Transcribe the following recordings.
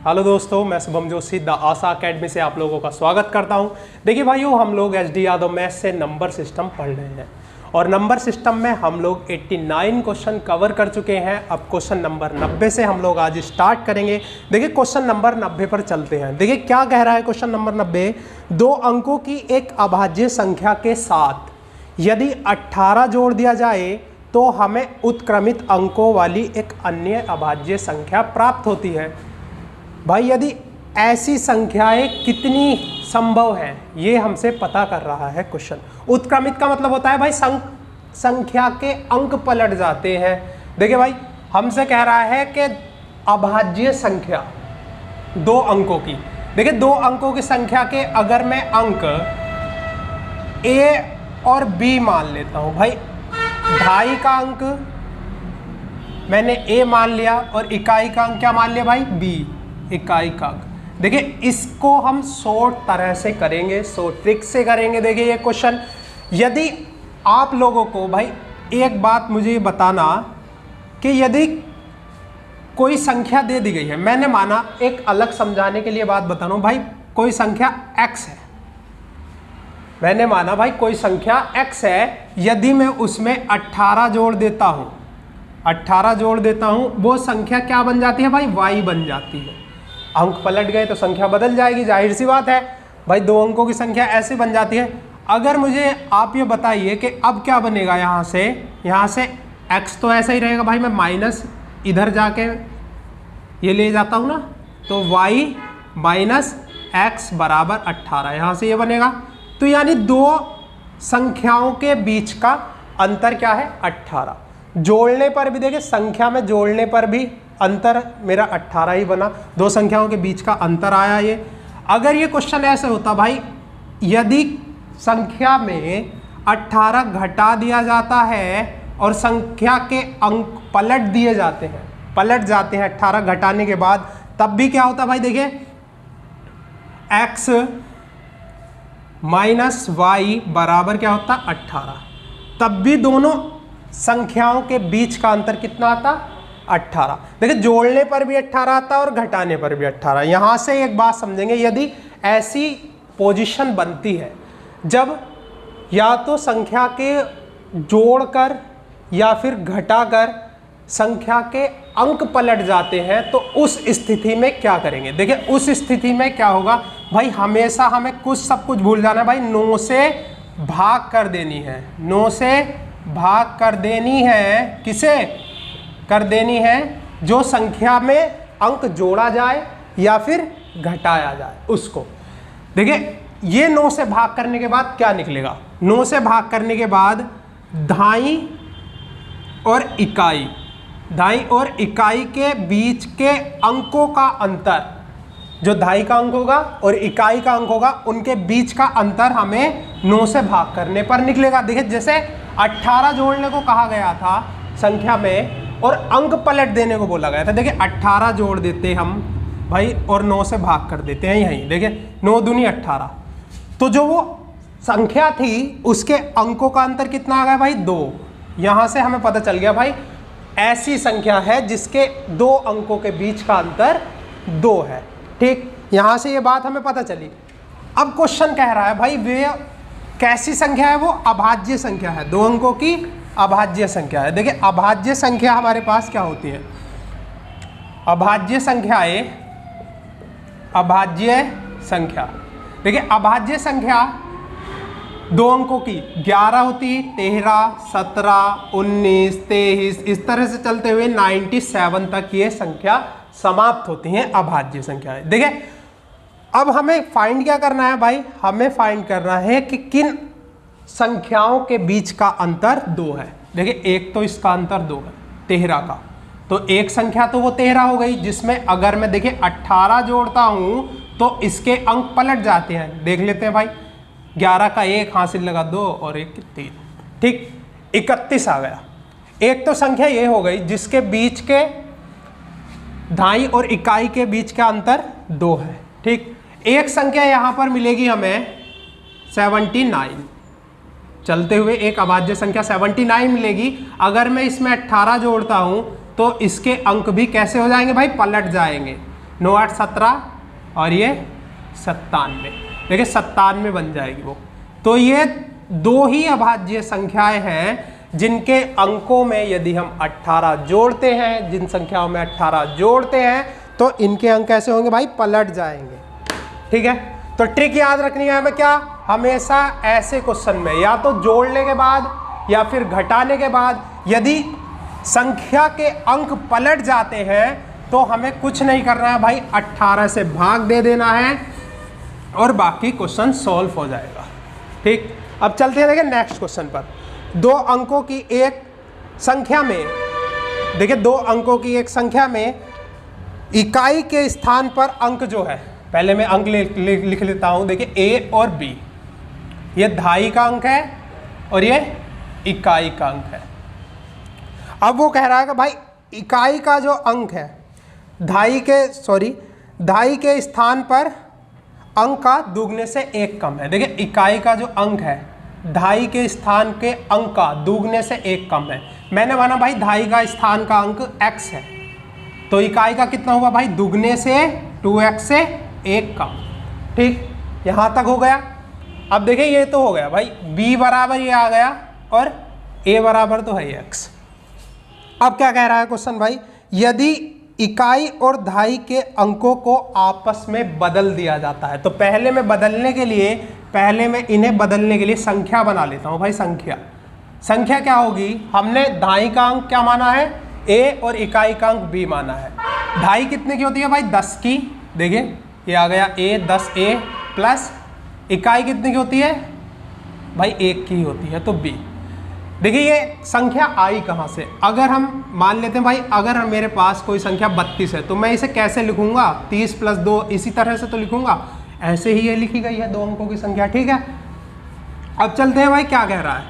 Hello दोस्तों, मैं Shubham Joshi the Asha academy से आप लोगों का स्वागत करता हूं। देखिए भाइयों, हम लोग एच डी यादव मैथ्स से नंबर सिस्टम पढ़ रहे हैं और नंबर सिस्टम में हम लोग 89 क्वेश्चन कवर कर चुके हैं। अब क्वेश्चन नंबर 90 से हम लोग आज स्टार्ट करेंगे। देखिए क्वेश्चन नंबर 90 पर चलते हैं। देखिए क्या कह रहा है क्वेश्चन नंबर 90। 2 अंकों की एक अभाज्य संख्या के साथ यदि 18 जोड़ दिया जाए तो हमें उत्क्रमित अंकों वाली एक अन्य अभाज्य संख्या प्राप्त होती है। भाई यदि ऐसी संख्याएं कितनी संभव हैं ये हमसे पता कर रहा है क्वेश्चन। उत्क्रमित का मतलब होता है भाई संख्या के अंक पलट जाते हैं। देखिए भाई हमसे कह रहा है कि अभाज्य संख्या 2 अंकों की। देखिए 2 अंकों की संख्या के अगर मैं अंक a और b मान लेता हूं, भाई 2.5 का अंक मैंने a मान लिया और इकाई का अंक क्या मान लिया भाई b, इकाई का अंक। देखिए इसको हम शॉर्ट तरह से करेंगे, शॉर्ट ट्रिक से करेंगे। देखिए ये क्वेश्चन, यदि आप लोगों को भाई एक बात मुझे बताना कि यदि कोई संख्या दे दी गई है, मैंने माना एक अलग समझाने के लिए बात बता रहा हूं भाई, कोई संख्या x है, मैंने माना भाई कोई संख्या x है, यदि मैं उसमें 18 जोड़ देता हूं, 18 जोड़ देता हूं, वो संख्या क्या बन जाती है भाई, y बन जाती है। अंक पलट गए तो संख्या बदल जाएगी, जाहिर सी बात है भाई। 2 अंकों की संख्या ऐसे बन जाती है। अगर मुझे आप ये बताइए कि अब क्या बनेगा, यहाँ से x तो ऐसा ही रहेगा भाई, मैं माइनस इधर जाके ये ले जाता हूँ ना, तो y माइनस x बराबर 18, यहाँ से ये बनेगा। तो यानी 2 संख्याओं के बीच का अंतर क्या है, 18। जोड़ने पर भी देखिए, संख्या में जोड़ने पर भी अंतर मेरा 18 ही बना, 2 संख्याओं के बीच का अंतर आया ये। अगर ये क्वेश्चन ऐसे होता भाई, यदि संख्या में 18 घटा दिया जाता है और संख्या के अंक पलट दिए जाते हैं, पलट जाते हैं 18 घटाने के बाद, तब भी क्या होता भाई, देखिए x माइनस वाई बराबर क्या होता, 18। तब भी दोनों संख्याओं के बीच का अंतर कितना आता, 18। देखिए जोड़ने पर भी 18 आता और घटाने पर भी 18। यहां से एक बात समझेंगे, यदि ऐसी पोजीशन बनती है जब या तो संख्या के जोड़कर या फिर घटाकर संख्या के अंक पलट जाते हैं, तो उस स्थिति में क्या करेंगे। देखिए उस स्थिति में क्या होगा भाई, हमेशा हमें सब कुछ भूल जाना है भाई, 9 से भाग कर देनी है, 9 से भाग कर देनी है, किसे कर देनी है, जो संख्या में अंक जोड़ा जाए या फिर घटाया जाए उसको। देखिए ये 9 से भाग करने के बाद क्या निकलेगा, 9 से भाग करने के बाद दाई और इकाई के बीच के अंकों का अंतर, जो दाई का अंक होगा और इकाई का अंक होगा, उनके बीच का अंतर हमें 9 से भाग करने पर निकलेगा। देखिए जैसे 18 जोड़ने को कहा गया था संख्या में और अंक पलट देने को बोला गया था। देखिए 18 जोड़ देते हम भाई और 9 से भाग कर देते हैं, यहीं देखिए 9 दूनी 18, तो जो वो संख्या थी उसके अंकों का अंतर कितना आ गया भाई, 2। यहां से हमें पता चल गया भाई ऐसी संख्या है जिसके 2 अंकों के बीच का अंतर 2 है। ठीक, यहां से ये बात हमें पता चली। अब क्वेश्चन कह रहा है भाई वे कैसी संख्या है, वो अभाज्य संख्या है, 2 अंकों की अभाज्य संख्या है। देखिए अभाज्य संख्या हमारे पास क्या होती है, अभाज्य संख्याएं, अभाज्य संख्या, देखिए अभाज्य संख्या 2 अंकों की 11 होती, 13, 17, 19, 23, इस तरह से चलते हुए 97 तक ये संख्या समाप्त होती हैं अभाज्य संख्याएं। देखिए अब हमें फाइंड क्या करना है भाई, हमें फाइंड करना है कि किन संख्याओं के बीच का अंतर 2 है। देखिए एक तो इसका अंतर 2 है 13 का, तो एक संख्या तो वो 13 हो गई, जिसमें अगर मैं देखिए 18 जोड़ता हूं तो इसके अंक पलट जाते हैं। देख लेते हैं भाई, 11 का 1 हासिल लगा 2 और 1 3, ठीक 31 आ गया। एक तो संख्या ये हो गई जिसके बीच के दाई और इकाई के बीच का अंतर 2 है। ठीक, एक संख्या यहां पर मिलेगी हमें 79, चलते हुए एक अभाज्य संख्या 79 मिलेगी। अगर मैं इसमें 18 जोड़ता हूं तो इसके अंक भी कैसे हो जाएंगे भाई, पलट जाएंगे। 9 8 17 और ये 97, देखिए 97 बन जाएगी वो। तो ये दो ही अभाज्य संख्याएं हैं जिनके अंकों में यदि हम 18 जोड़ते हैं, जिन संख्याओं में 18 जोड़ते हैं तो इनके अंक कैसे होंगे भाई, पलट जाएंगे। ठीक है, तो ट्रिक याद रखनी है हमें क्या, हमेशा ऐसे क्वेश्चन में या तो जोड़ने के बाद या फिर घटाने के बाद यदि संख्या के अंक पलट जाते हैं तो हमें कुछ नहीं करना है भाई, 18 से भाग दे देना है और बाकी क्वेश्चन सॉल्व हो जाएगा। ठीक, अब चलते हैं देखिए नेक्स्ट क्वेश्चन पर। दो अंकों की एक संख्या में, देखिए दो अंकों की एक संख्या में इकाई के स्थान पर अंक जो है, पहले मैं अंक लिख लेता हूं। देखिए a और b, ये दहाई का अंक है और ये इकाई का अंक है। अब वो कह रहा है कि भाई इकाई का जो अंक है दहाई के स्थान पर अंक का दुगने से एक कम है। देखिए इकाई का जो अंक है दहाई के स्थान के अंक का दुगने से एक कम है। मैंने माना भाई दहाई का स्थान का अंक x है, तो इकाई का कितना होगा भाई, दुगने से 2x से एक कम। ठीक, यहाँ तक हो गया। अब देखिए ये तो हो गया भाई, b बराबर ये आ गया और a बराबर तो है x। अब क्या कह रहा है क्वेश्चन भाई, यदि इकाई और दहाई के अंकों को आपस में बदल दिया जाता है, तो पहले मैं इन्हें बदलने के लिए संख्या बना लेता हूं भाई। संख्या क्या होगी, हमने दहाई का अंक क्या माना है, a और इकाई का अंक b माना है। दहाई कितने की होती है भाई, 10 की। देखिए ये आ गया a, 10a प्लस इकाई कितने की होती है भाई, 1 की होती है, तो b। देखिए ये संख्या आई कहाँ से, अगर हम मान लेते हैं भाई, अगर मेरे पास कोई संख्या 32 है तो मैं इसे कैसे लिखूंगा, 30 + 2 इसी तरह से तो लिखूंगा, ऐसे ही ये लिखी गई है दो अंकों की संख्या। ठीक है, अब चलते हैं भाई क्या कह रहा है।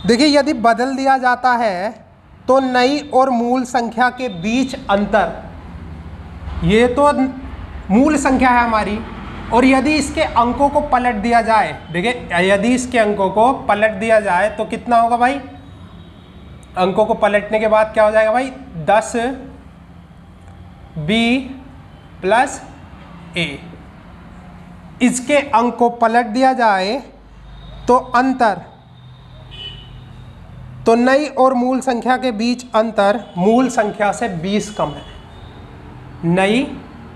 देखिए यदि बदल दिया जाता है तो नई और मूल संख्या के बीच अंतर, ये तो मूल संख्या है हमारी, और यदि इसके अंकों को पलट दिया जाए, देखिए यदि इसके अंकों को पलट दिया जाए तो कितना होगा भाई, अंकों को पलटने के बाद क्या हो जाएगा भाई, 10b + a। इसके अंक को पलट दिया जाए तो अंतर, तो नई और मूल संख्या के बीच अंतर मूल संख्या से 20 कम है। नई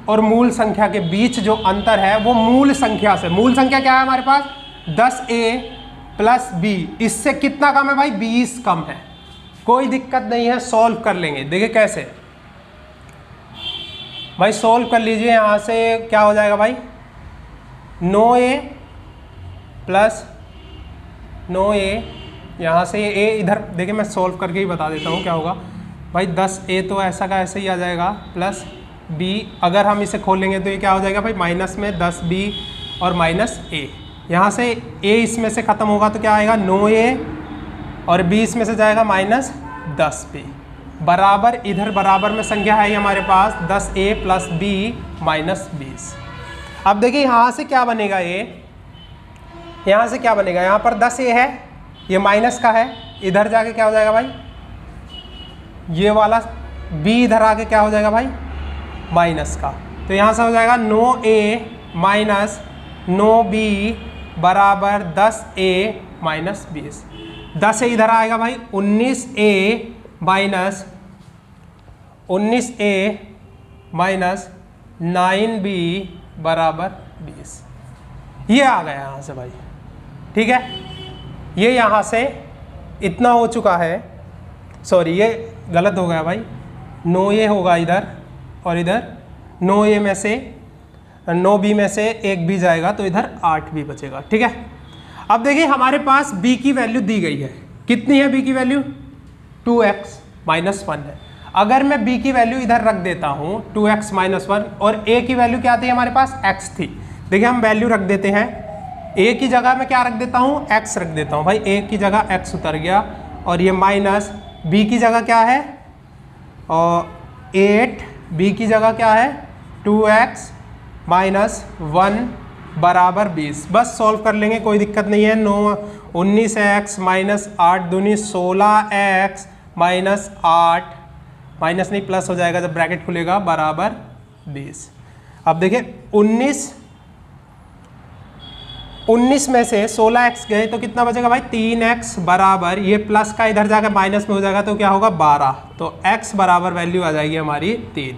और मूल संख्या के बीच जो अंतर है वो मूल संख्या क्या है हमारे पास, 10a + b, इससे कितना कम है भाई, 20 कम है। कोई दिक्कत नहीं है, सॉल्व कर लेंगे। देखिए कैसे भाई, सॉल्व कर लीजिए। यहाँ से क्या हो जाएगा भाई, 9a + 9a, यहाँ से ये a इधर, देखिए मैं सॉल्व करके ही बता देता हूँ क्या होगा भाई। 10a तो ऐसा का ऐसे ही आ जाएगा, प्लस b, अगर हम इसे खोलेंगे तो ये क्या हो जाएगा भाई, माइनस में 10b और माइनस a। यहाँ से a इसमें से ख़त्म होगा तो क्या आएगा, 9a, और b इसमें से जाएगा माइनस 10b, बराबर इधर बराबर में संख्या है हमारे पास 10a + b - 20। अब देखिए यहाँ से क्या बनेगा, यहाँ से क्या बनेगा, यहाँ पर 10a है, ये माइनस का है, इधर जाके क्या हो जाएगा भाई, ये वाला b इधर आके क्या हो जाएगा भाई, माइनस का। तो यहाँ से हो जाएगा 9a - 9b बराबर 10a - 20। 10 इधर आएगा भाई, 19a - 9b बराबर 20। ये आ गया यहाँ से भाई। ठीक है, ये यहाँ से इतना हो चुका है, सॉरी ये गलत हो गया भाई, 9a होगा इधर और इधर 9a में से 9b में से एक b जाएगा तो इधर 8b बचेगा। ठीक है, अब देखिए हमारे पास b की वैल्यू दी गई है, कितनी है b की वैल्यू, 2x - 1 है। अगर मैं b की वैल्यू इधर रख देता हूँ 2x - 1, और a की वैल्यू क्या थी हमारे पास, x थी। देखिए हम वैल्यू रख देते हैं, a की जगह मैं क्या रख देता हूँ, x रख देता हूँ भाई, a की जगह x उतर गया, और ये माइनस b की जगह क्या है, और 8, b की जगह क्या है 2x - 1 बराबर 20। बस सॉल्व कर लेंगे, कोई दिक्कत नहीं है। 19x - 8 दूनी 16x - 8, माइनस नहीं प्लस हो जाएगा जब ब्रैकेट खुलेगा, बराबर 20। अब देखिए 19 में से 16x गए तो कितना बचेगा भाई 3x बराबर, ये प्लस का इधर जाकर माइनस में हो जाएगा तो क्या होगा 12, तो x बराबर वैल्यू आ जाएगी हमारी 3।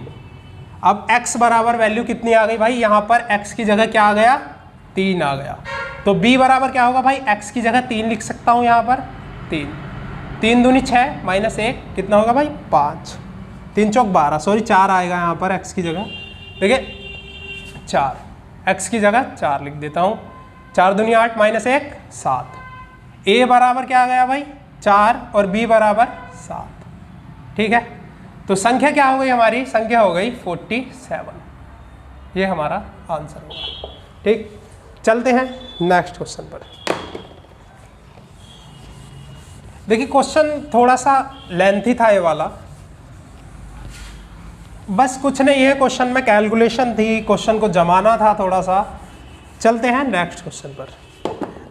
अब x बराबर वैल्यू कितनी आ गई भाई, यहाँ पर x की जगह क्या आ गया 3 आ गया, तो b बराबर क्या होगा भाई, x की जगह 3 लिख सकता हूँ यहाँ पर 3 दूनी 6 माइनस 1 कितना होगा भाई 5, 3 चौक 12, सॉरी 4 आएगा यहाँ पर x की जगह, देखिए 4, x की जगह 4 लिख देता हूँ, 4 दूनी 8 माइनस 1 7, a बराबर क्या आ गया भाई 4 और b बराबर 7, ठीक है। तो संख्या क्या हो गई हमारी, संख्या हो गई 47, ये हमारा आंसर होगा, ठीक। चलते हैं नेक्स्ट क्वेश्चन पर। देखिए क्वेश्चन थोड़ा सा लेंथी था ये वाला, बस कुछ नहीं है, क्वेश्चन में कैलकुलेशन थी, क्वेश्चन को जमाना था थोड़ा सा। चलते हैं नेक्स्ट क्वेश्चन पर।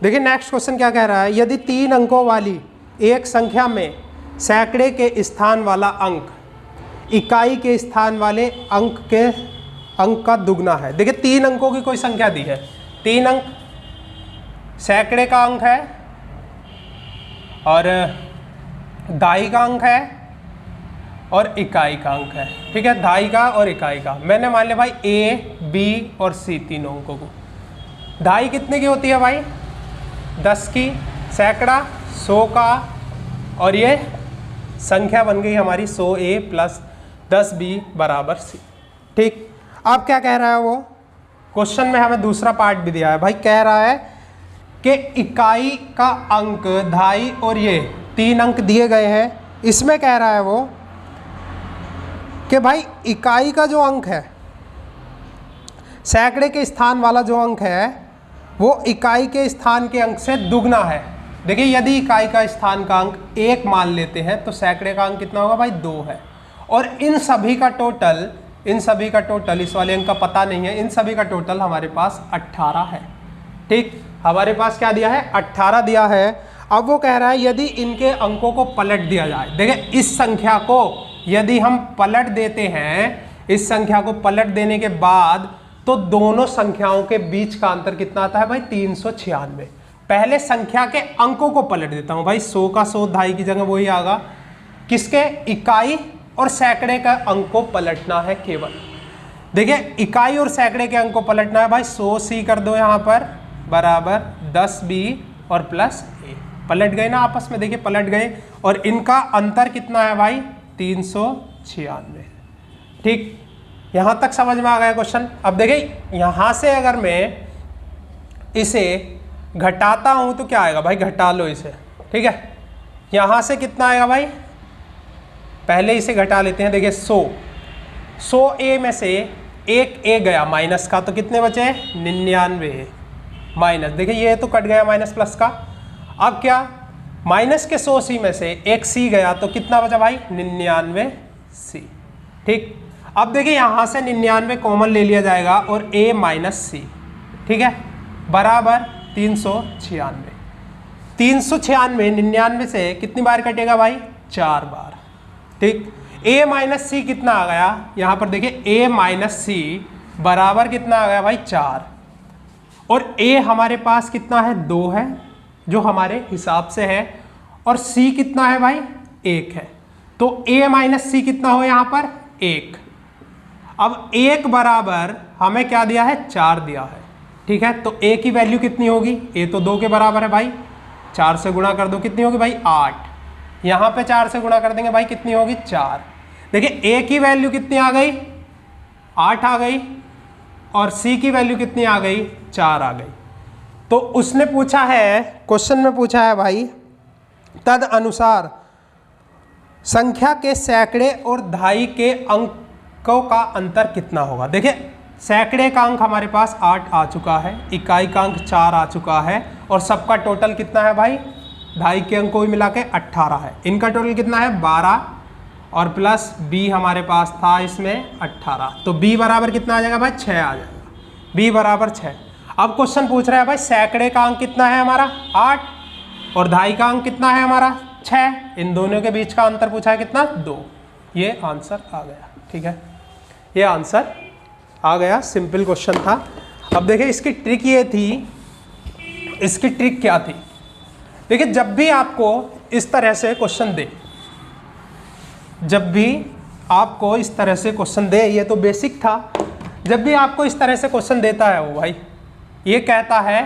देखिए नेक्स्ट क्वेश्चन क्या कह रहा है, यदि 3 अंकों वाली एक संख्या में सैकड़े के स्थान वाला अंक इकाई के स्थान वाले अंक का दुगना है। देखिए 3 अंकों की कोई संख्या दी है, 3 अंक सैकड़े का अंक है और दहाई का अंक है और इकाई का अंक है, ठीक है, दहाई का और इकाई का। मैंने मान लिया भाई A, B और C तीनों अंकों को। दहाई कितने की होती है भाई 10 की, सैकड़ा 100 का, और ये संख्या बन गई हमारी 100A प्लस 10B बराबर C, ठीक। अब क्या कह रहा है वो, क्वेश्चन में हमें दूसरा पार्ट भी दिया है भाई, कह रहा है कि इकाई का अंक दहाई और ये 3 अंक दिए गए हैं, इसमें कह रहा है वो कि भाई इकाई का जो अंक है, सैकड़े के स्थान वाला जो अंक है वो इकाई के स्थान के अंक से दुगना है। देखिए यदि इकाई का स्थान का अंक 1 मान लेते हैं तो सैकड़े का अंक कितना होगा भाई 2 है, और इन सभी का टोटल इस वाले अंक का पता नहीं है, इन सभी का टोटल हमारे पास 18 है, ठीक। हमारे पास क्या दिया है 18 दिया है। अब वो कह रहा है यदि इनके अंकों को पलट दिया जाए, देखिए इस संख्या को यदि हम पलट देते हैं, इस संख्या को पलट देने के बाद तो दोनों संख्याओं के बीच का अंतर कितना आता है भाई 396। पहले संख्या के अंकों को पलट देता हूं भाई, 100 का 100 दहाई की जगह वही आगा, किसके इकाई और सैकड़े का अंक को पलटना है केवल। देखिए इकाई और सैकड़े के अंक को पलटना है भाई, 100C कर दो यहाँ पर बराबर 10B और प्लस A, पलट गए ना आपस में, देखिए पलट गए, और इनका अंतर कितना है भाई 396, ठीक। यहां तक समझ में आ गया क्वेश्चन। अब देखिए यहां से अगर मैं इसे घटाता हूं तो क्या आएगा भाई, घटा लो इसे, ठीक है। यहां से कितना आएगा भाई, पहले इसे घटा लेते हैं। देखिए 100A में से एक A गया माइनस का, तो कितने बचे 99 माइनस, देखिए ये तो कट गया माइनस प्लस का। अब क्या, माइनस के 100C में से एक C गया तो कितना बचा भाई 99C, ठीक। अब देखिए यहां से 99 कॉमन ले लिया जाएगा और A माइनस C, ठीक है, बराबर 396। 99 से कितनी बार कटेगा भाई 4 बार, ठीक। A माइनस C कितना आ गया, यहां पर देखिए A माइनस C बराबर कितना आ गया भाई 4, और A हमारे पास कितना है 2 है जो हमारे हिसाब से है, और C कितना है भाई 1 है, तो A माइनस C कितना हो यहाँ पर 1। अब 1 बराबर हमें क्या दिया है 4 दिया है, ठीक है, तो A की वैल्यू कितनी होगी, A तो 2 के बराबर है भाई, 4 से गुणा कर दो कितनी होगी भाई 8, यहाँ पे 4 से गुणा कर देंगे भाई कितनी होगी 4। देखिए A की वैल्यू कितनी आ गई 8 आ गई, और C की वैल्यू कितनी आ गई 4 आ गई। तो उसने पूछा है, क्वेश्चन में पूछा है भाई तद अनुसार संख्या के सैकड़े और दहाई के अंकों का अंतर कितना होगा। देखिए सैकड़े का अंक हमारे पास 8 आ चुका है, इकाई का अंक 4 आ चुका है, और सबका टोटल कितना है भाई, दहाई के अंक को भी मिला के 18 है। इनका टोटल कितना है 12 और प्लस b हमारे पास था इसमें 18, तो b बराबर कितना आ जाएगा भाई 6 आ जाएगा, b बराबर 6। अब क्वेश्चन पूछ रहा है भाई सैकड़े का अंक कितना है हमारा 8 और दहाई का अंक कितना है हमारा 6, इन दोनों के बीच का अंतर पूछा है कितना 2, ये आंसर आ गया, ठीक है, ये आंसर आ गया, सिंपल क्वेश्चन था। अब देखिए इसकी ट्रिक ये थी, इसकी ट्रिक क्या थी। देखिए जब भी आपको इस तरह से क्वेश्चन दे, जब भी आपको इस तरह से क्वेश्चन दे, ये तो बेसिक था, जब भी आपको इस तरह से क्वेश्चन देता है वो भाई ये कहता है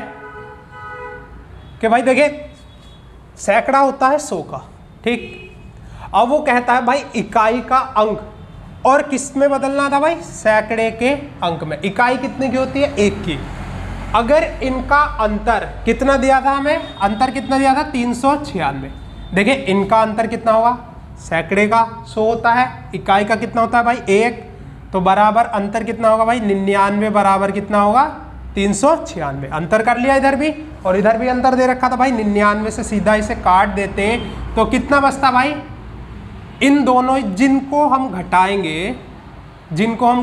कि भाई देखिए सैकड़ा होता है 100 का, ठीक। अब वो कहता है भाई इकाई का अंक, और किस में बदलना था भाई, सैकड़े के अंक में। इकाई कितने की होती है, 1 की। अगर इनका अंतर कितना दिया था हमें, अंतर कितना दिया था 396। देखिए इनका अंतर कितना होगा, सैकड़े का 100 होता है, इकाई का कितना होता है भाई 1, तो बराबर अंतर कितना होगा भाई 99 बराबर कितना होगा 396। अंतर कर लिया इधर भी, और इधर भी अंतर दे रखा था भाई, 99 से सीधा इसे काट देते तो कितना बचता भाई, इन दोनों जिनको हम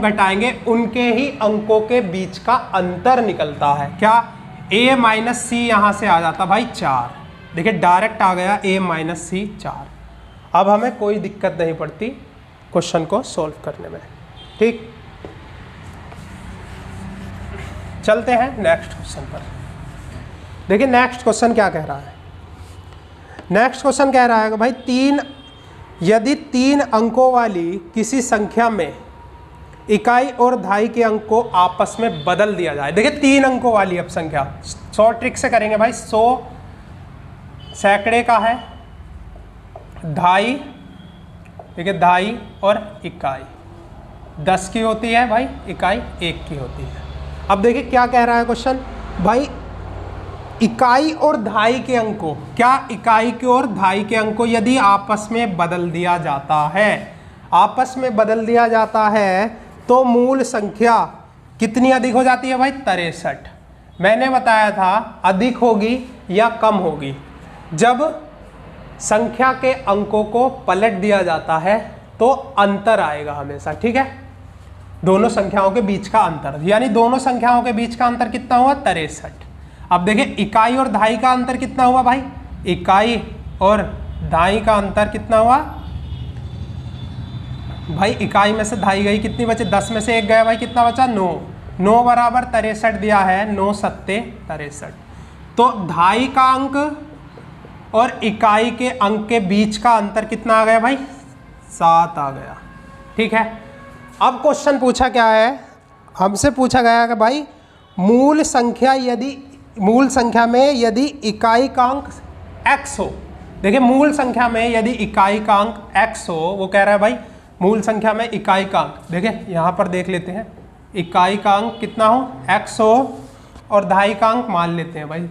घटाएंगे उनके ही अंकों के बीच का अंतर निकलता है। क्या, a माइनस सी यहाँ से आ जाता भाई 4। देखिए डायरेक्ट आ गया a माइनस सी 4। अब हमें कोई दिक्कत नहीं पड़ती क्वेश्चन को सॉल्व करने में, ठीक। चलते हैं नेक्स्ट क्वेश्चन पर। देखिए नेक्स्ट क्वेश्चन क्या कह रहा है। नेक्स्ट क्वेश्चन कह रहा है कि भाई यदि 3 अंकों वाली किसी संख्या में इकाई और दहाई के अंक को आपस में बदल दिया जाए। देखिए 3 अंकों वाली अब संख्या 100 ट्रिक से करेंगे भाई। 100 सैकड़े का है, दहाई, देखिए दहाई और इकाई 10 की होती है भाई, इकाई 1 की होती है। अब देखिए क्या कह रहा है क्वेश्चन, भाई इकाई और दहाई के अंक को, क्या इकाई के और दहाई के अंक को यदि आपस में बदल दिया जाता है, आपस में बदल दिया जाता है तो मूल संख्या कितनी अधिक हो जाती है भाई 63। मैंने बताया था अधिक होगी या कम होगी, जब संख्या के अंकों को पलट दिया जाता है तो अंतर आएगा हमेशा, ठीक है। दोनों संख्याओं के बीच का अंतर, यानी दोनों संख्याओं के बीच का अंतर कितना हुआ 63। अब देखिए इकाई और दहाई का अंतर कितना हुआ भाई, इकाई और दहाई का अंतर कितना हुआ भाई, इकाई में से दहाई गई, कितनी बचे 10 में से 1 गया भाई, कितना बचा 9। 9 बराबर 63 दिया है, 9 सत्ते 63। तो दहाई का अंक और इकाई के अंक के बीच का अंतर कितना आ गया भाई 7 आ गया, ठीक है। अब क्वेश्चन पूछा क्या है, हमसे पूछा गया कि भाई मूल संख्या में यदि इकाई का अंक x हो। देखिए मूल संख्या में यदि इकाई का अंक x हो, वो कह रहा है भाई मूल संख्या में इकाई का अंक, देखिए यहाँ पर देख लेते हैं, इकाई का अंक कितना हो x हो और दहाई का अंक मान लेते हैं भाई,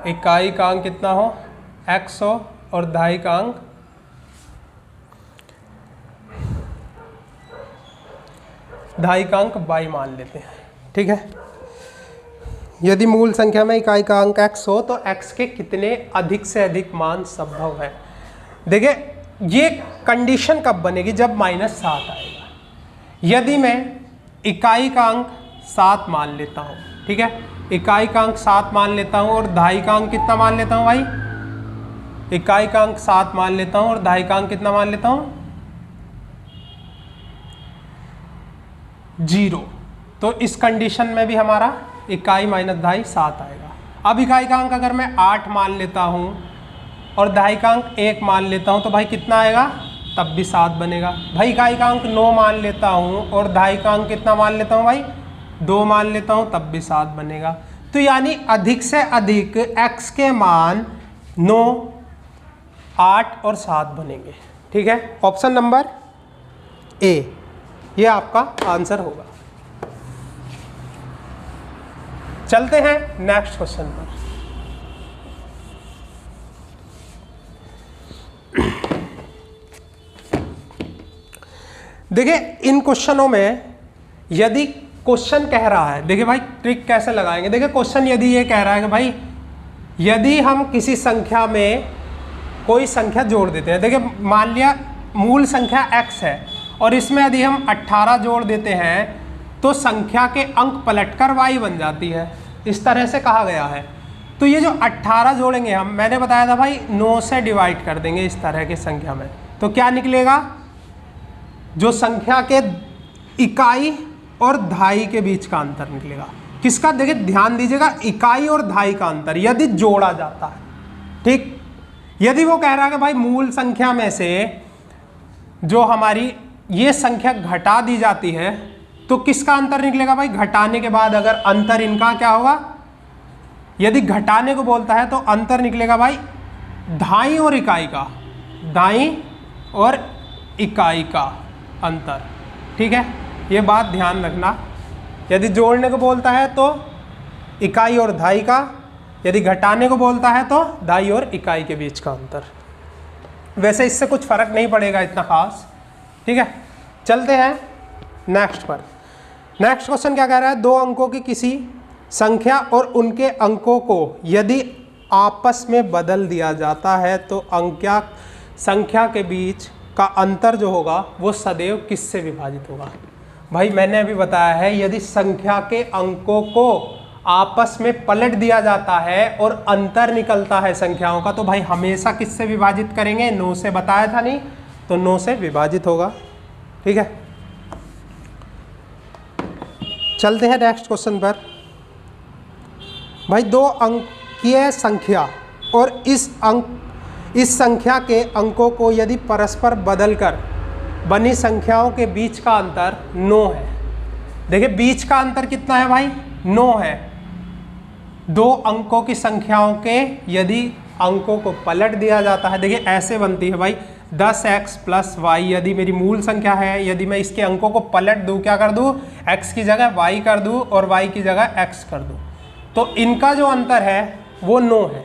इकाई का अंक कितना हो x हो और दहाई का अंक y मान लेते हैं, ठीक है। यदि मूल संख्या में इकाई का अंक x हो तो x के कितने अधिक से अधिक मान संभव है। देखिए ये कंडीशन कब बनेगी, जब -7 आएगा। यदि मैं इकाई का अंक 7 मान लेता हूँ, ठीक है, इकाई का अंक 7 मान लेता हूँ और दहाई का अंक कितना मान लेता हूँ भाई, इकाई का अंक 7 मान लेता हूँ और दहाई का अंक कितना मान लेता हूँ 0, तो इस कंडीशन में भी हमारा इकाई माइनस दहाई 7 आएगा। अब इकाई का अंक अगर मैं 8 मान लेता हूँ और दहाई का अंक 1 मान लेता हूँ तो भाई कितना आएगा, तब भी 7 बनेगा। भाई इकाई का अंक 9 मान लेता हूँ और दहाई का अंक कितना मान लेता हूँ भाई 2 मान लेता हूँ, तब भी 7 बनेगा। तो यानी अधिक से अधिक x के मान 9, 8 और 7 बनेंगे, ठीक है। ऑप्शन नंबर ए ये आपका आंसर होगा। चलते हैं नेक्स्ट क्वेश्चन पर। देखिए इन क्वेश्चनों में यदि क्वेश्चन कह रहा है, देखिए भाई ट्रिक कैसे लगाएंगे। देखिए क्वेश्चन यदि ये कह रहा है कि भाई यदि हम किसी संख्या में कोई संख्या जोड़ देते हैं, देखिए मान लिया मूल संख्या x है और इसमें यदि हम 18 जोड़ देते हैं तो संख्या के अंक पलटकर y बन जाती है, इस तरह से कहा गया है। तो ये जो 18 जोड़ेंगे हम, मैंने बताया था भाई 9 से डिवाइड कर देंगे इस तरह की संख्या में, तो क्या निकलेगा, जो संख्या के इकाई और दहाई के बीच का अंतर निकलेगा। किसका? देखिए ध्यान दीजिएगा, इकाई और दहाई का अंतर यदि जोड़ा जाता है, ठीक। यदि वो कह रहा है कि भाई मूल संख्या में से जो हमारी ये संख्या घटा दी जाती है तो किसका अंतर निकलेगा भाई? घटाने के बाद अगर अंतर इनका क्या होगा, यदि घटाने को बोलता है तो अंतर निकलेगा भाई दहाई और इकाई का, दहाई और इकाई का अंतर, ठीक है। ये बात ध्यान रखना। यदि जोड़ने को बोलता है तो इकाई और दहाई का, यदि घटाने को बोलता है तो दहाई और इकाई के बीच का अंतर। वैसे इससे कुछ फर्क नहीं पड़ेगा इतना खास, ठीक है। चलते हैं नेक्स्ट पर। नेक्स्ट क्वेश्चन क्या कह रहा है? दो अंकों की किसी संख्या और उनके अंकों को यदि आपस में बदल दिया जाता है तो संख्या के बीच का अंतर जो होगा वो सदैव किससे विभाजित होगा? भाई मैंने अभी बताया है, यदि संख्या के अंकों को आपस में पलट दिया जाता है और अंतर निकलता है संख्याओं का, तो भाई हमेशा किससे विभाजित करेंगे? 9 से। बताया था नहीं? तो 9 से विभाजित होगा, ठीक है। चलते हैं नेक्स्ट क्वेश्चन पर। भाई दो अंकीय संख्या और इस संख्या के अंकों को यदि परस्पर बदलकर बनी संख्याओं के बीच का अंतर 9 है। देखिए बीच का अंतर कितना है भाई? 9 है। दो अंकों की संख्याओं के यदि अंकों को पलट दिया जाता है, देखिए ऐसे बनती है भाई 10x + y। यदि मेरी मूल संख्या है, यदि मैं इसके अंकों को पलट दूं, क्या कर दूं? x की जगह y कर दूं और y की जगह x कर दूं, तो इनका जो अंतर है वो 9 है,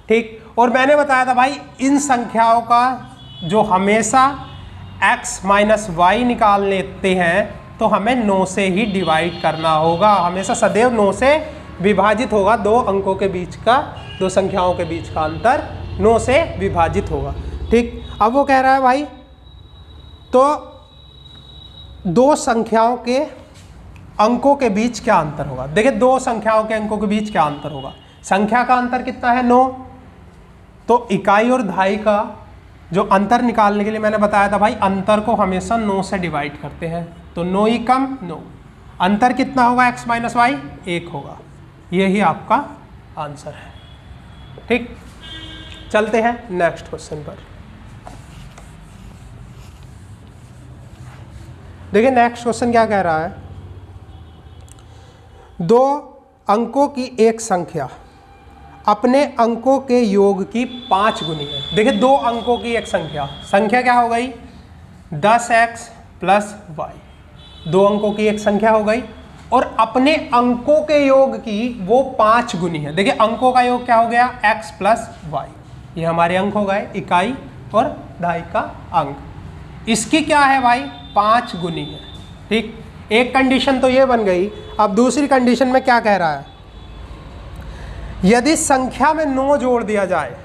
ठीक। और मैंने बताया था भाई इन संख्याओं का जो हमेशा x - y निकाल लेते हैं तो हमें 9 से ही डिवाइड करना होगा, हमेशा सदैव 9 से विभाजित होगा। दो अंकों के बीच का, दो संख्याओं के बीच का अंतर 9 से विभाजित होगा, ठीक। अब वो कह रहा है भाई तो दो संख्याओं के अंकों के बीच क्या अंतर होगा? देखिए दो संख्याओं के अंकों के बीच क्या अंतर होगा? संख्या का अंतर कितना है? 9। तो इकाई और दहाई का जो अंतर निकालने के लिए मैंने बताया था भाई अंतर को हमेशा 9 से डिवाइड करते हैं, तो 9 ही कम 9। अंतर कितना होगा? x - y 1 होगा। यही आपका आंसर है, ठीक। चलते हैं नेक्स्ट क्वेश्चन पर। देखिए नेक्स्ट क्वेश्चन क्या कह रहा है? दो अंकों की एक संख्या अपने अंकों के योग की 5 गुनी है। देखिए दो अंकों की एक संख्या क्या हो गई? 10x + y। दो अंकों की एक संख्या हो गई और अपने अंकों के योग की वो 5 गुनी है। देखिए अंकों का योग क्या हो गया? x + y। ये हमारे अंक हो गए, इकाई और दहाई का अंक। इसकी क्या है भाई? 5 गुनी है, ठीक। एक कंडीशन तो ये बन गई। अब दूसरी कंडीशन में क्या कह रहा है? यदि संख्या में 9 जोड़ दिया जाए,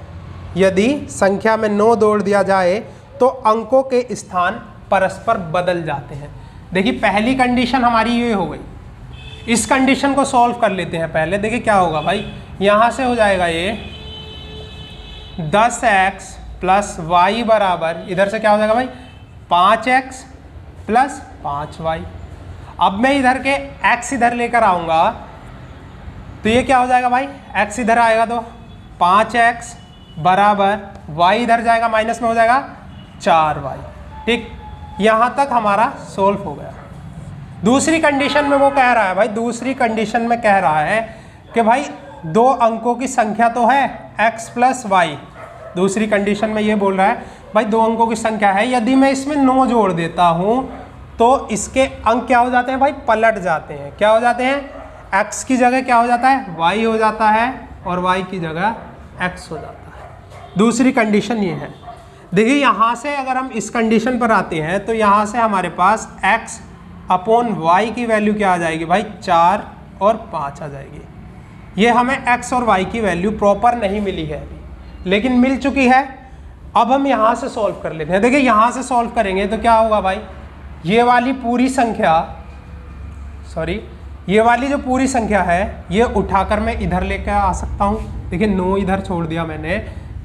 यदि संख्या में 9 जोड़ दिया जाए तो अंकों के स्थान परस्पर बदल जाते हैं। देखिए पहली कंडीशन हमारी ये हो गई। इस कंडीशन को सॉल्व कर लेते हैं पहले। देखिए क्या होगा भाई, यहाँ से हो जाएगा ये 10x + y बराबर, इधर से क्या हो जाएगा भाई? 5x + 5y। अब मैं इधर के x इधर लेकर आऊँगा तो ये क्या हो जाएगा भाई? x इधर आएगा तो 5x बराबर y इधर जाएगा, माइनस में हो जाएगा 4y, ठीक। यहाँ तक हमारा सोल्व हो गया। दूसरी कंडीशन में वो कह रहा है भाई, दूसरी कंडीशन में कह रहा है कि भाई दो अंकों की संख्या तो है x + y। दूसरी कंडीशन में ये बोल रहा है भाई दो अंकों की संख्या है, यदि मैं इसमें 9 जोड़ देता हूँ तो इसके अंक क्या हो जाते हैं भाई? पलट जाते हैं। क्या हो जाते हैं? x की जगह क्या हो जाता है? y हो जाता है और y की जगह x हो जाता है। दूसरी कंडीशन ये है। देखिए यहाँ से अगर हम इस कंडीशन पर आते हैं तो यहाँ से हमारे पास x / y की वैल्यू क्या आ जाएगी भाई? 4 और 5 आ जाएगी। ये हमें x और y की वैल्यू प्रॉपर नहीं मिली है अभी, लेकिन मिल चुकी है। अब हम यहाँ से सॉल्व कर लेते हैं। देखिए यहाँ से सॉल्व करेंगे तो क्या होगा भाई? ये वाली पूरी संख्या, सॉरी ये वाली जो पूरी संख्या है ये उठाकर मैं इधर लेकर आ सकता हूँ। देखिए 9 इधर छोड़ दिया मैंने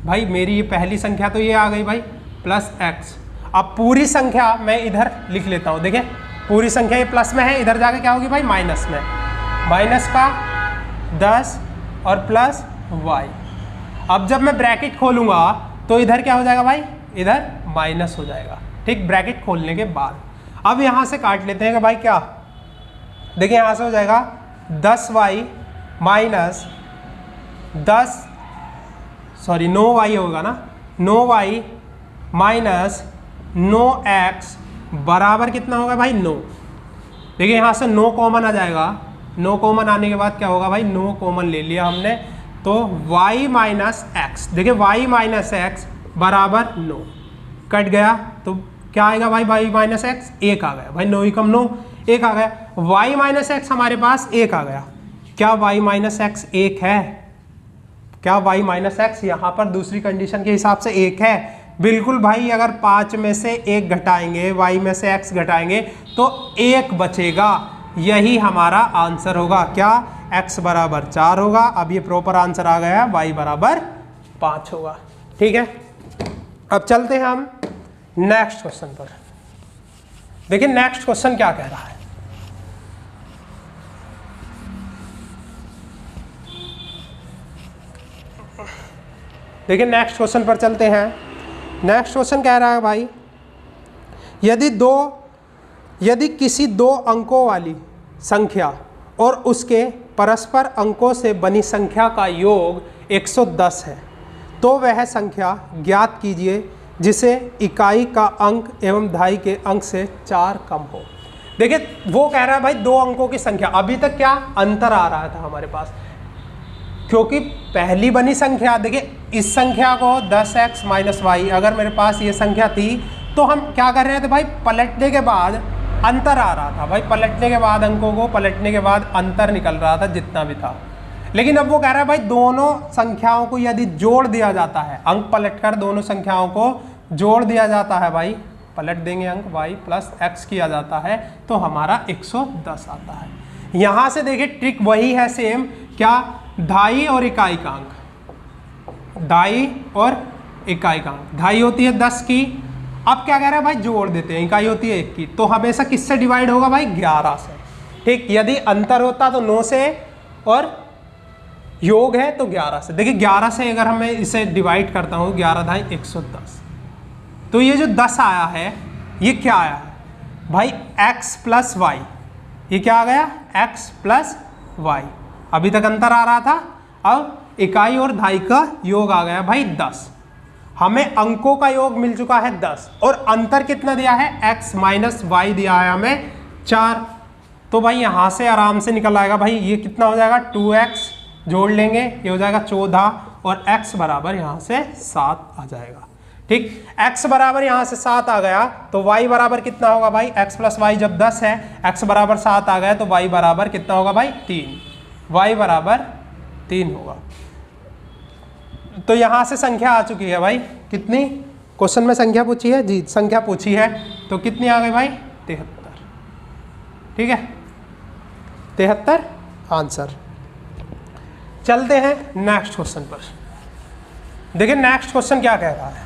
भाई, मेरी ये पहली संख्या तो ये आ गई भाई +x। अब पूरी संख्या मैं इधर लिख लेता हूँ। देखिए पूरी संख्या ये प्लस में है, इधर जाके क्या होगी भाई माइनस में, माइनस का 10 और प्लस y। अब जब मैं ब्रैकेट खोलूंगा तो इधर क्या हो जाएगा भाई, इधर माइनस हो जाएगा। ठीक, ब्रैकेट खोलने के बाद अब यहाँ से काट लेते हैं कि भाई क्या, देखिए यहाँ से हो जाएगा 10y माइनस 9y होगा ना, 9y माइनस 9x बराबर कितना होगा भाई 9। देखिए यहाँ से 9 कॉमन आ जाएगा, 9 कॉमन आने के बाद क्या होगा भाई, 9 कॉमन ले लिया हमने तो y माइनस एक्स, देखिए y माइनस एक्स बराबर 9 कट गया तो क्या आएगा भाई, y माइनस एक्स 1 आ गया भाई, 9 ही कम 9 1 आ गया, y माइनस एक्स हमारे पास 1 आ गया। क्या y माइनस एक्स 1 है, क्या y माइनस एक्स यहाँ पर दूसरी कंडीशन के हिसाब से 1 है? बिल्कुल भाई, अगर 5 में से 1 घटाएंगे, y में से x घटाएंगे तो 1 बचेगा, यही हमारा आंसर होगा। क्या, x बराबर 4 होगा। अब ये प्रॉपर आंसर आ गया, y बराबर 5 होगा। ठीक है, अब चलते हैं हम नेक्स्ट क्वेश्चन पर। देखिए नेक्स्ट क्वेश्चन क्या कह रहा है। देखिए नेक्स्ट क्वेश्चन पर चलते हैं। नेक्स्ट क्वेश्चन कह रहा है भाई, यदि किसी 2 अंकों वाली संख्या और उसके परस्पर अंकों से बनी संख्या का योग 110 है तो वह संख्या ज्ञात कीजिए जिसे इकाई का अंक एवं दहाई के अंक से 4 कम हो। देखिए वो कह रहा है भाई 2 अंकों की संख्या, अभी तक क्या अंतर आ रहा था हमारे पास, क्योंकि पहली बनी संख्या, देखिए इस संख्या को 10x माइनस वाई, अगर मेरे पास ये संख्या थी तो हम क्या कर रहे थे भाई, पलटने के बाद अंतर आ रहा था भाई, पलटने के बाद अंकों को पलटने के बाद अंतर निकल रहा था जितना भी था। लेकिन अब वो कह रहा है भाई दोनों संख्याओं को यदि जोड़ दिया जाता है, अंक पलटकर दोनों संख्याओं को जोड़ दिया जाता है भाई, पलट देंगे अंक y प्लस x किया जाता है तो हमारा 110 आता है। यहाँ से देखिए ट्रिक वही है सेम, क्या, दहाई और इकाई का अंक, दहाई और इकाई का अंक, दहाई होती है 10 की, अब क्या कह रहा है भाई जोड़ देते हैं, इकाई होती है 1 की, तो हमेशा किससे डिवाइड होगा भाई 11 से। ठीक, यदि अंतर होता तो 9 से और योग है तो 11 से। देखिए 11 से अगर हमें इसे डिवाइड करता हूँ, 11 दहाई 110, तो ये जो 10 आया है ये क्या आया है भाई, x प्लस वाई, ये क्या आ गया x प्लस वाई। अभी तक अंतर आ रहा था, अब इकाई और दहाई का योग आ गया भाई 10। हमें अंकों का योग मिल चुका है 10 और अंतर कितना दिया है, x माइनस वाई दिया है हमें 4। तो भाई यहाँ से आराम से निकल आएगा भाई, ये कितना हो जाएगा 2x, जोड़ लेंगे ये हो जाएगा 14 और x बराबर यहाँ से 7 आ जाएगा। ठीक, x बराबर यहाँ से 7 आ गया तो y बराबर कितना होगा भाई, x प्लस वाई जब 10 है, x बराबर 7 आ गया तो y बराबर कितना होगा भाई 3, y बराबर 3 होगा। तो यहाँ से संख्या आ चुकी है भाई, कितनी, क्वेश्चन में संख्या पूछी है जी, संख्या पूछी है तो कितनी आ गई भाई 73। ठीक है, 73 आंसर। चलते हैं नेक्स्ट क्वेश्चन पर। देखिए नेक्स्ट क्वेश्चन क्या कह रहा है,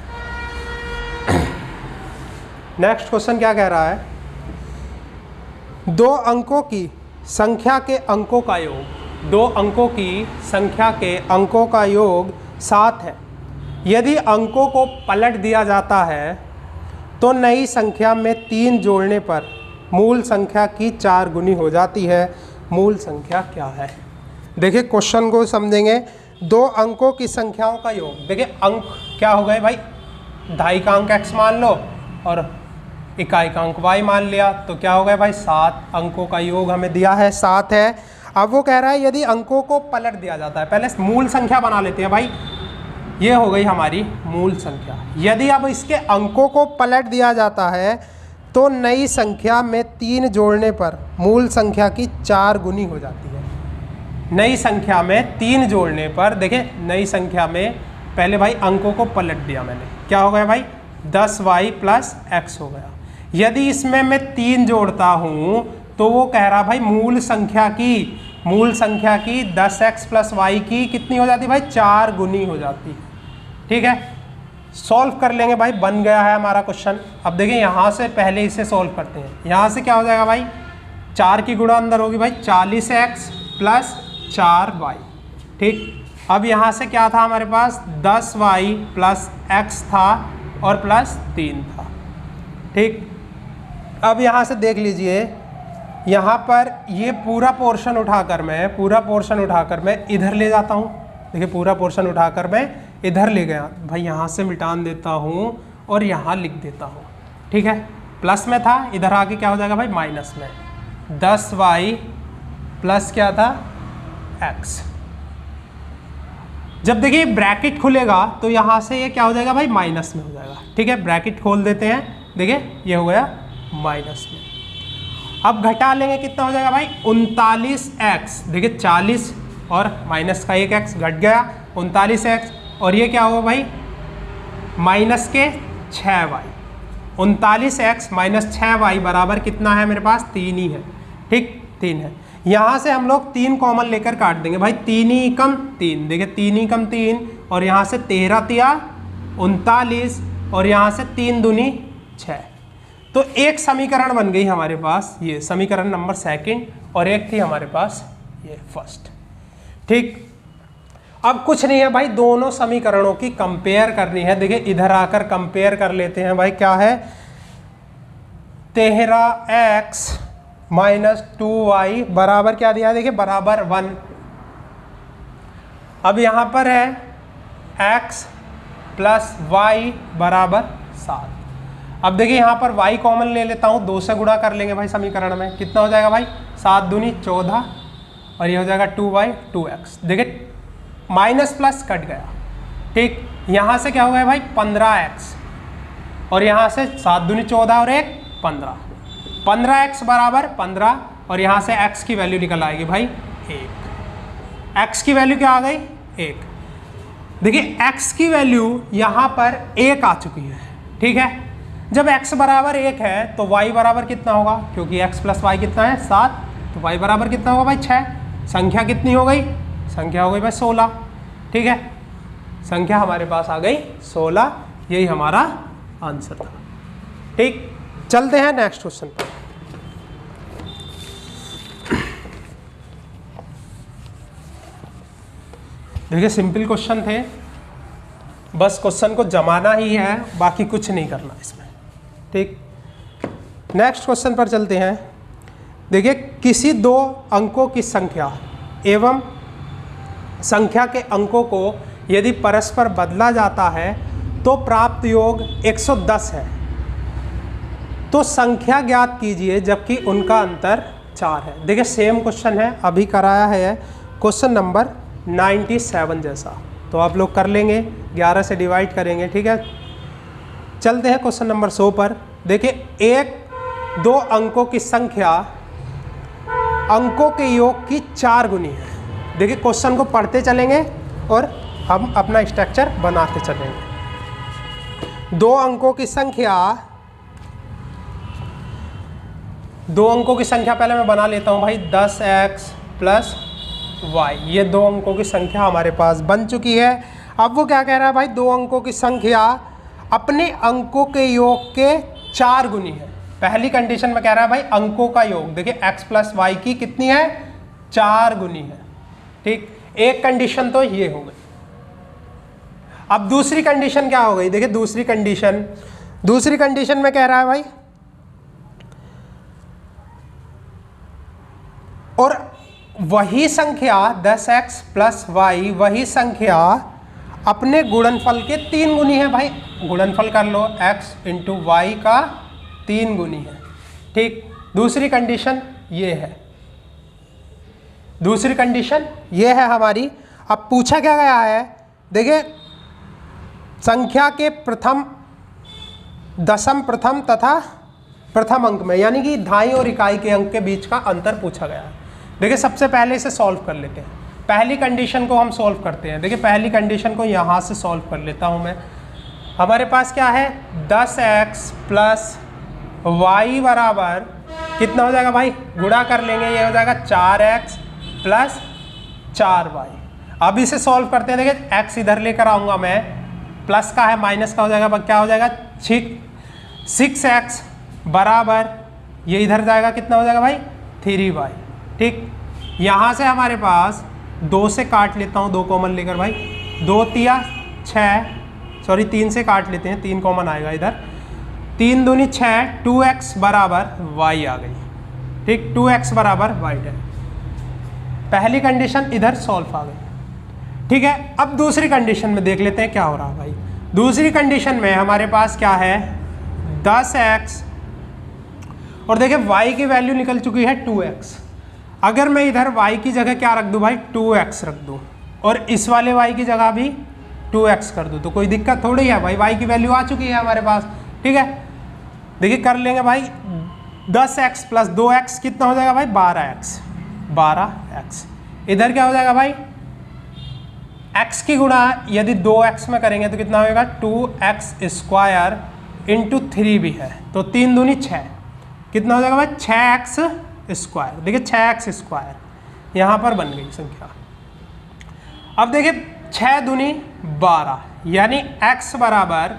नेक्स्ट क्वेश्चन क्या कह रहा है, 2 अंकों की संख्या के अंकों का योग, 2 अंकों की संख्या के अंकों का योग 7 है। यदि अंकों को पलट दिया जाता है तो नई संख्या में 3 जोड़ने पर मूल संख्या की 4 गुनी हो जाती है। मूल संख्या क्या है? देखिए क्वेश्चन को समझेंगे। 2 अंकों की संख्याओं का योग, देखिए अंक क्या हो गए भाई, दहाई का अंक x मान लो और इकाई का अंक y मान लिया, तो क्या हो गया भाई 7 अंकों का योग हमें दिया है 7 है। अब वो कह रहा है यदि अंकों को पलट दिया जाता है, पहले मूल संख्या बना लेते हैं भाई, ये हो गई हमारी मूल संख्या। यदि अब इसके अंकों को पलट दिया जाता है तो नई संख्या में 3 जोड़ने पर मूल संख्या की 4 गुनी हो जाती है। नई संख्या में 3 जोड़ने पर, देखिए नई संख्या में पहले भाई अंकों को पलट दिया मैंने, क्या हो गया भाई 10y प्लस x हो गया। यदि इसमें मैं 3 जोड़ता हूँ तो वो कह रहा भाई मूल संख्या की 10x प्लस वाई की कितनी हो जाती है भाई 4 गुनी हो जाती है। ठीक है, सॉल्व कर लेंगे भाई, बन गया है हमारा क्वेश्चन। अब देखिए यहाँ से पहले इसे सॉल्व करते हैं। यहाँ से क्या हो जाएगा भाई, 4 की गुणा अंदर होगी भाई 40x प्लस 4y। ठीक, अब यहाँ से क्या था हमारे पास, 10y प्लस x था और प्लस 3 था। ठीक, अब यहाँ से देख लीजिए, यहाँ पर ये पूरा पोर्शन उठाकर मैं इधर ले जाता हूँ। देखिए पूरा पोर्शन उठाकर मैं इधर ले गया भाई, यहाँ से मिटान देता हूँ और यहाँ लिख देता हूँ। ठीक है, प्लस में था, इधर आके क्या हो जाएगा भाई, माइनस में। 10y प्लस क्या था, x। जब देखिए ब्रैकेट खुलेगा तो यहाँ से ये क्या हो जाएगा भाई, माइनस में हो जाएगा। ठीक है, ब्रैकेट खोल देते हैं, देखिए ये हो गया माइनस में। अब घटा लेंगे, कितना हो जाएगा भाई, 39x। देखिए 40 और माइनस का 1x घट गया, 39x, और ये क्या होगा भाई, माइनस के 6y। 39x माइनस 6y बराबर कितना है मेरे पास, 3 ही है। ठीक, 3 है। यहाँ से हम लोग 3 कॉमन लेकर काट देंगे भाई, 3 ही कम 3, देखिए 3 ही कम 3, और यहाँ से 13 तिया 39, और यहाँ से 3 दूनी 6। तो एक समीकरण बन गई हमारे पास, ये समीकरण नंबर 2, और एक थी हमारे पास ये फर्स्ट। ठीक, अब कुछ नहीं है भाई, दोनों समीकरणों की कंपेयर करनी है। देखिए इधर आकर कंपेयर कर लेते हैं भाई, क्या है, 13x माइनस 2y बराबर क्या दिया है, देखिए बराबर 1। अब यहाँ पर है x प्लस y बराबर 7। अब देखिए यहाँ पर y कॉमन ले लेता हूँ, 2 से गुणा कर लेंगे भाई समीकरण में, कितना हो जाएगा भाई, 7 दूनी 14, और ये हो जाएगा 2y 2x। देखिए माइनस प्लस कट गया। ठीक, यहाँ से क्या हो गया भाई, 15x, और यहाँ से 7 दूनी 14 और 1 15, 15x बराबर 15, और यहाँ से x की वैल्यू निकल आएगी भाई 1। x की वैल्यू क्या आ गई, 1। देखिए x की वैल्यू यहाँ पर 1 आ चुकी है। ठीक है, जब x बराबर 1 है तो y बराबर कितना होगा, क्योंकि x प्लस y कितना है 7, तो y बराबर कितना होगा भाई 6। संख्या कितनी हो गई, संख्या हो गई भाई 16। ठीक है, संख्या हमारे पास आ गई 16, यही हमारा आंसर था। ठीक, चलते हैं नेक्स्ट क्वेश्चन पर। देखिए सिंपल क्वेश्चन थे, बस क्वेश्चन को जमाना ही है, बाकी कुछ नहीं करना इसमें। ठीक, नेक्स्ट क्वेश्चन पर चलते हैं। देखिए किसी 2 अंकों की संख्या एवं संख्या के अंकों को यदि परस्पर बदला जाता है तो प्राप्त योग 110 है, तो संख्या ज्ञात कीजिए जबकि उनका अंतर 4 है। देखिए सेम क्वेश्चन है, अभी कराया है क्वेश्चन नंबर 97 जैसा, तो आप लोग कर लेंगे, 11 से डिवाइड करेंगे। ठीक है, चलते हैं क्वेश्चन नंबर 100 पर। देखिए 1-2 अंकों की संख्या अंकों के योग की 4 गुनी है। देखिए क्वेश्चन को पढ़ते चलेंगे और हम अपना स्ट्रक्चर बनाते चलेंगे। 2 अंकों की संख्या, 2 अंकों की संख्या पहले मैं बना लेता हूं भाई, 10x प्लस y, ये 2 अंकों की संख्या हमारे पास बन चुकी है। अब वो क्या कह रहा है भाई, 2 अंकों की संख्या अपने अंकों के योग के 4 गुनी है। पहली कंडीशन में कह रहा है भाई अंकों का योग, देखिए x प्लस वाई की कितनी है, 4 गुनी है। ठीक, एक कंडीशन तो ये हो गई। अब दूसरी कंडीशन क्या हो गई, देखिए दूसरी कंडीशन में कह रहा है भाई, और वही संख्या 10x प्लस वाई, वही संख्या अपने गुणनफल के 3 गुनी है। भाई गुणनफल कर लो, x इंटू वाई का 3 गुनी है। ठीक, दूसरी कंडीशन ये है, दूसरी कंडीशन ये है हमारी। अब पूछा क्या गया है, देखिए संख्या के प्रथम, दशम प्रथम तथा प्रथम अंक में, यानी कि धाई और इकाई के अंक के बीच का अंतर पूछा गया है। देखिए सबसे पहले इसे सॉल्व कर लेते हैं, पहली कंडीशन को हम सॉल्व करते हैं। देखिए पहली कंडीशन को यहाँ से सॉल्व कर लेता हूँ मैं। हमारे पास क्या है, 10x प्लस वाई बराबर कितना हो जाएगा भाई, गुणा कर लेंगे, ये हो जाएगा 4x प्लस 4y। अब इसे सॉल्व करते हैं। देखिए x इधर लेकर आऊँगा मैं, प्लस का है माइनस का हो जाएगा, क्या हो जाएगा 6x बराबर ये इधर जाएगा कितना हो जाएगा भाई 3y। ठीक, यहाँ से हमारे पास 2 से काट लेता हूँ, 2 कॉमन लेकर भाई, 2 तिया 6, सॉरी 3 से काट लेते हैं, 3 कॉमन आएगा इधर, 3 दूनी 6, 2x बराबर y आ गई। ठीक, 2x बराबर y है। पहली कंडीशन इधर सॉल्व आ गई। ठीक है, अब दूसरी कंडीशन में देख लेते हैं क्या हो रहा है भाई। दूसरी कंडीशन में हमारे पास क्या है 10x और देखिए y की वैल्यू निकल चुकी है 2x। अगर मैं इधर y की जगह क्या रख दूं भाई 2x रख दूं और इस वाले y की जगह भी 2x कर दूं तो कोई दिक्कत थोड़ी है भाई, y की वैल्यू आ चुकी है हमारे पास। ठीक है, देखिए कर लेंगे भाई 10x प्लस 2x कितना हो जाएगा भाई 12x। इधर क्या हो जाएगा भाई x की गुणा यदि 2x में करेंगे तो कितना होगा 2x स्क्वायर इंटू 3 भी है तो 3 दूनी 6, कितना हो जाएगा भाई 6x स्क्वायर। देखिए 6x स्क्वायर यहाँ पर बन गई संख्या। अब देखिए 6 दूनी 12 यानी x बराबर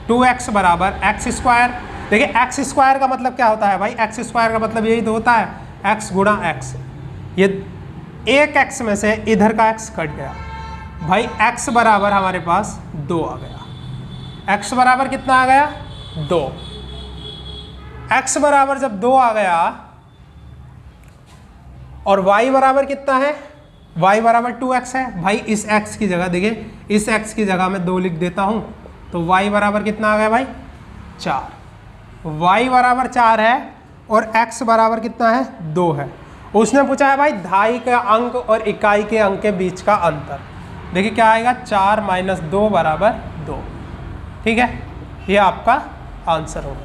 2x बराबर x स्क्वायर। देखिए x स्क्वायर का मतलब क्या होता है भाई, x स्क्वायर का मतलब यही तो होता है x गुणा x। ये एक x में से इधर का x कट गया भाई, x बराबर हमारे पास 2 आ गया। x बराबर कितना आ गया 2। x बराबर जब 2 आ गया और y बराबर कितना है, y बराबर 2x है भाई। इस x की जगह देखिए, इस x की जगह मैं 2 लिख देता हूं तो y बराबर कितना आ गया भाई 4। y बराबर 4 है और x बराबर कितना है 2 है। उसने पूछा है भाई दहाई के अंक और इकाई के अंक के बीच का अंतर। देखिए क्या आएगा 4 - 2 बराबर 2। ठीक है, ये आपका आंसर होगा।